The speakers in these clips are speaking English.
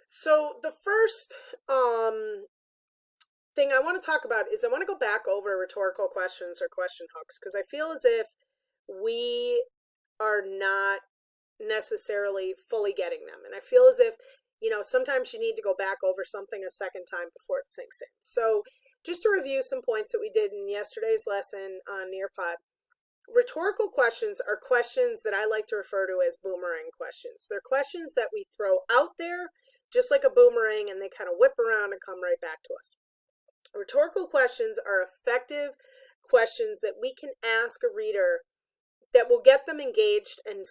So the first thing I want to talk about is I want to go back over rhetorical questions or question hooks because I feel as if we are not necessarily fully getting them. And I feel as if, sometimes you need to go back over something a second time before it sinks in. So just to review some points that we did in yesterday's lesson on Nearpod, rhetorical questions are questions that I like to refer to as boomerang questions. They're questions that we throw out there just like a boomerang and they kind of whip around and come right back to us. Rhetorical questions are effective questions that we can ask a reader that will get them engaged and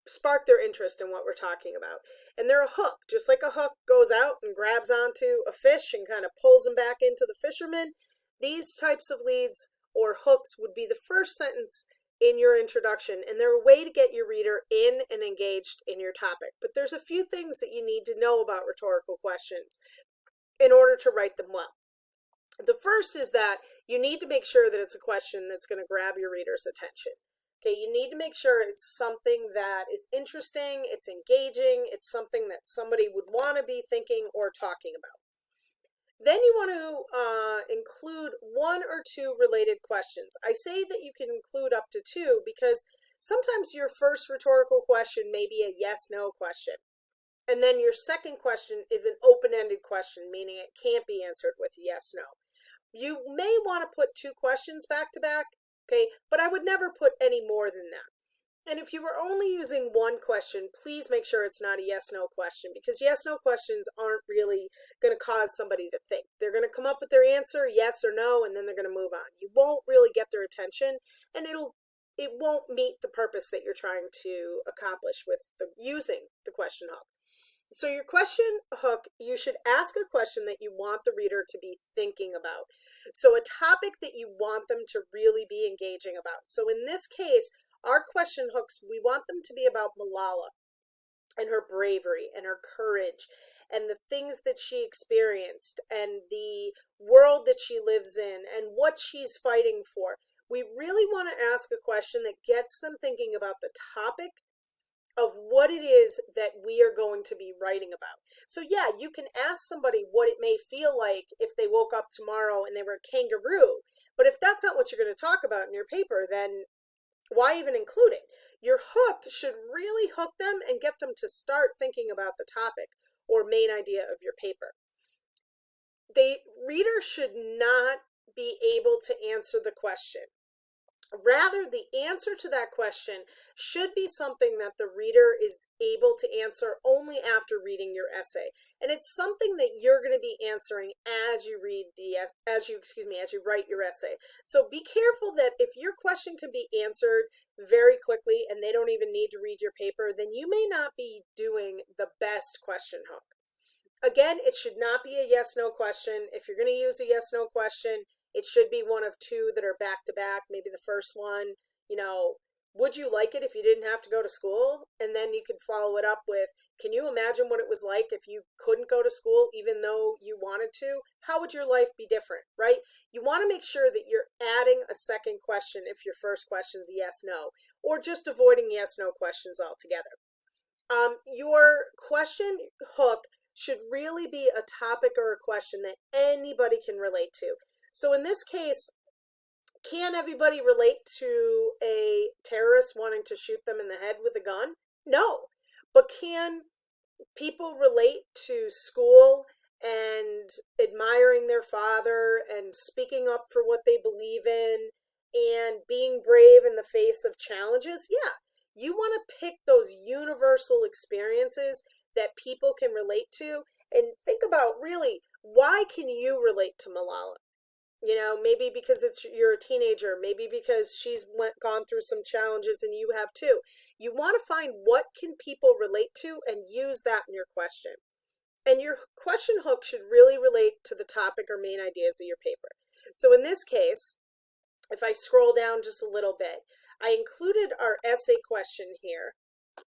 spark their interest in what we're talking about. And they're a hook, just like a hook goes out and grabs onto a fish and kind of pulls them back into the fisherman. These types of leads or hooks would be the first sentence in your introduction, and they're a way to get your reader in and engaged in your topic. But there's a few things that you need to know about rhetorical questions in order to write them well. The first is that you need to make sure that it's a question that's going to grab your reader's attention. Okay, you need to make sure it's something that is interesting, it's engaging, it's something that somebody would want to be thinking or talking about. Then you want to include one or two related questions. I say that you can include up to two because sometimes your first rhetorical question may be a yes-no question. And then your second question is an open-ended question, meaning it can't be answered with yes-no. You may want to put two questions back to back, okay, but I would never put any more than that. And if you were only using one question, please make sure it's not a yes-no question because yes-no questions aren't really going to cause somebody to think. They're going to come up with their answer, yes or no, and then they're going to move on. You won't really get their attention, and it won't meet the purpose that you're trying to accomplish with using the question hook. So your question hook, you should ask a question that you want the reader to be thinking about. So a topic that you want them to really be engaging about. So in this case, our question hooks, we want them to be about Malala and her bravery and her courage and the things that she experienced and the world that she lives in and what she's fighting for. We really want to ask a question that gets them thinking about the topic of what it is that we are going to be writing about. So yeah, you can ask somebody what it may feel like if they woke up tomorrow and they were a kangaroo. But if that's not what you're going to talk about in your paper, then why even include it? Your hook should really hook them and get them to start thinking about the topic or main idea of your paper. The reader should not be able to answer the question. Rather, the answer to that question should be something that the reader is able to answer only after reading your essay. And it's something that you're going to be answering as you write your essay. So be careful that if your question can be answered very quickly and they don't even need to read your paper, then you may not be doing the best question hook. Again, it should not be a yes-no question. If you're going to use a yes-no question, it should be one of two that are back to back. Maybe the first one, would you like it if you didn't have to go to school? And then you could follow it up with, can you imagine what it was like if you couldn't go to school even though you wanted to? How would your life be different, right? You want to make sure that you're adding a second question if your first question is yes, no, or just avoiding yes, no questions altogether. Your question hook should really be a topic or a question that anybody can relate to. So in this case, can everybody relate to a terrorist wanting to shoot them in the head with a gun? No. But can people relate to school and admiring their father and speaking up for what they believe in and being brave in the face of challenges? Yeah. You want to pick those universal experiences that people can relate to and think about really, why can you relate to Malala? Maybe because you're a teenager, maybe because she's gone through some challenges and you have too. You want to find what can people relate to and use that in your question. And your question hook should really relate to the topic or main ideas of your paper. So in this case, if I scroll down just a little bit, I included our essay question here,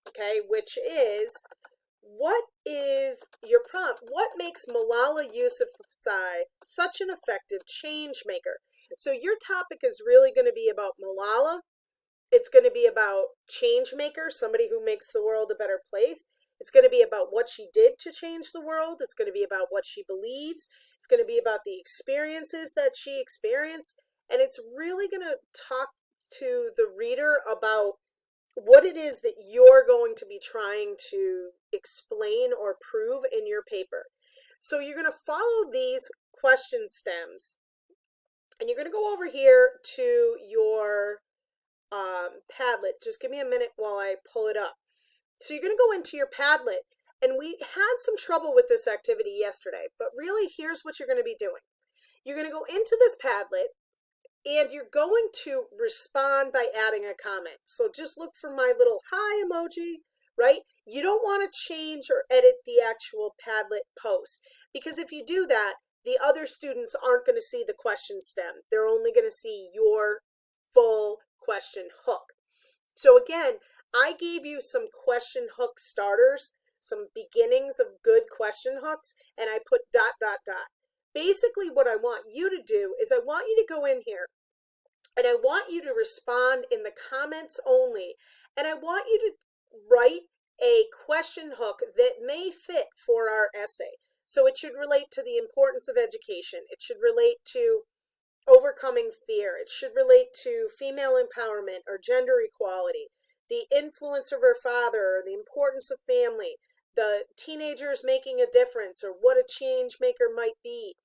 okay, which is, what is your prompt? What makes Malala Yousafzai such an effective change maker? So your topic is really going to be about Malala. It's going to be about change maker, somebody who makes the world a better place. It's going to be about what she did to change the world. It's going to be about what she believes. It's going to be about the experiences that she experienced. And it's really going to talk to the reader about what it is that you're going to be trying to explain or prove in your paper. So you're going to follow these question stems, and you're going to go over here to your Padlet. Just give me a minute while I pull it up. So you're going to go into your Padlet, and we had some trouble with this activity yesterday, but really here's what you're going to be doing. You're going to go into this Padlet, and you're going to respond by adding a comment. So just look for my little hi emoji, right? You don't want to change or edit the actual Padlet post, because if you do that, the other students aren't going to see the question stem. They're only going to see your full question hook. So again, I gave you some question hook starters, some beginnings of good question hooks, and I put ... Basically what I want you to do is I want you to go in here and I want you to respond in the comments only, and I want you to write a question hook that may fit for our essay. So it should relate to the importance of education. It should relate to overcoming fear. It should relate to female empowerment or gender equality, the influence of her father, or the importance of family, the teenagers making a difference, or what a change maker might be,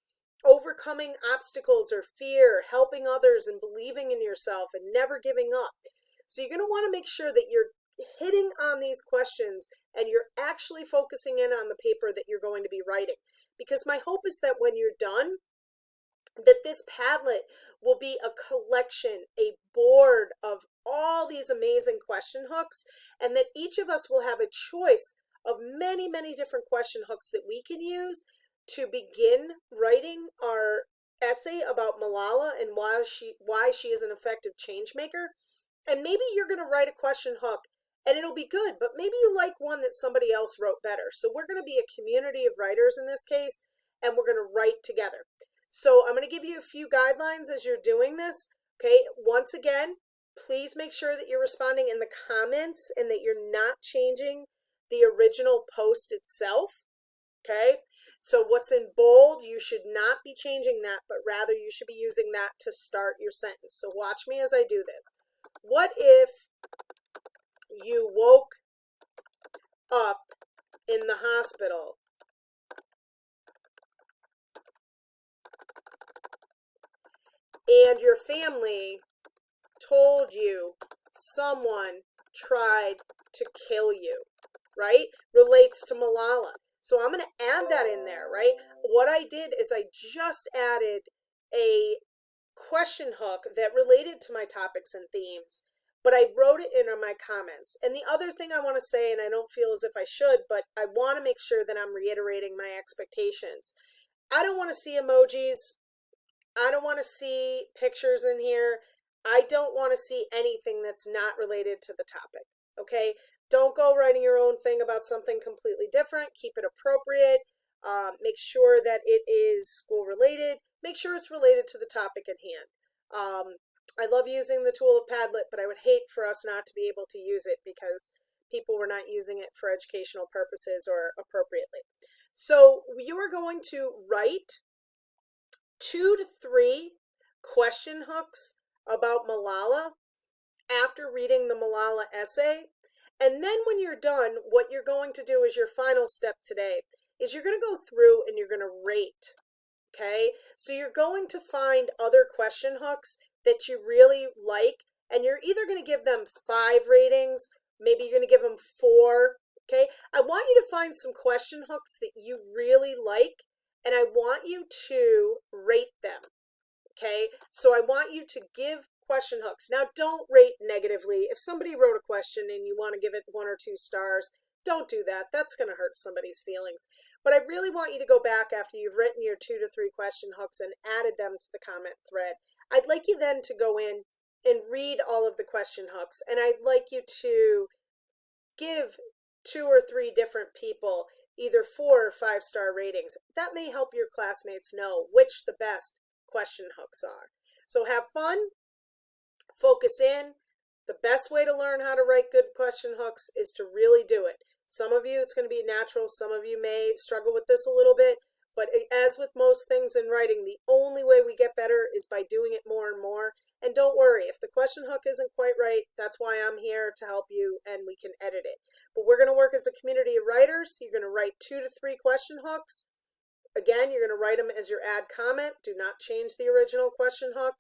overcoming obstacles or fear, helping others and believing in yourself and never giving up. So you're going to want to make sure that you're hitting on these questions and you're actually focusing in on the paper that you're going to be writing. Because my hope is that when you're done, that this Padlet will be a collection, a board of all these amazing question hooks, and that each of us will have a choice of many, many different question hooks that we can use to begin writing our essay about Malala and why she is an effective change maker. And maybe you're going to write a question hook and it'll be good, but maybe you like one that somebody else wrote better. So we're going to be a community of writers in this case, and we're going to write together. So I'm going to give you a few guidelines as you're doing this. Okay, once again, please make sure that you're responding in the comments and that you're not changing the original post itself. Okay, so what's in bold, you should not be changing that, but rather you should be using that to start your sentence. So watch me as I do this. What if you woke up in the hospital and your family told you someone tried to kill you, right? Relates to Malala. So I'm going to add that in there, right? What I did is I just added a question hook that related to my topics and themes, but I wrote it in my comments. And the other thing I want to say, and I don't feel as if I should, but I want to make sure that I'm reiterating my expectations. I don't want to see emojis. I don't want to see pictures in here. I don't want to see anything that's not related to the topic, okay? Don't go writing your own thing about something completely different. Keep it appropriate. Make sure that it is school related. Make sure it's related to the topic at hand. I love using the tool of Padlet, but I would hate for us not to be able to use it because people were not using it for educational purposes or appropriately. So you are going to write 2 to 3 question hooks about Malala after reading the Malala essay. And then when you're done, what you're going to do is your final step today is you're going to go through and you're going to rate. Okay, so you're going to find other question hooks that you really like, and you're either going to give them 5 ratings, maybe you're going to give them 4. Okay, I want you to find some question hooks that you really like, and I want you to rate them. Okay, so I want you to give question hooks. Now, don't rate negatively. If somebody wrote a question and you want to give it 1 or 2 stars, don't do that. That's going to hurt somebody's feelings. But I really want you to go back after you've written your 2 to 3 question hooks and added them to the comment thread. I'd like you then to go in and read all of the question hooks, and I'd like you to give 2 or 3 different people either 4 or 5-star ratings. That may help your classmates know which the best question hooks are. So have fun, focus in. The best way to learn how to write good question hooks is to really do it. Some of you, it's going to be natural. Some of you may struggle with this a little bit. But as with most things in writing, the only way we get better is by doing it more and more. And don't worry, if the question hook isn't quite right, that's why I'm here to help you and we can edit it. But we're going to work as a community of writers. You're going to write 2 to 3 question hooks. Again, you're going to write them as your add comment. Do not change the original question hook.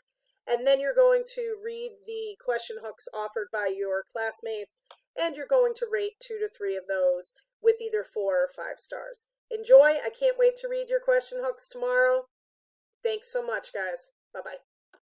And then you're going to read the question hooks offered by your classmates, and you're going to rate 2 to 3 of those with either 4 or 5 stars. Enjoy. I can't wait to read your question hooks tomorrow. Thanks so much, guys. Bye-bye.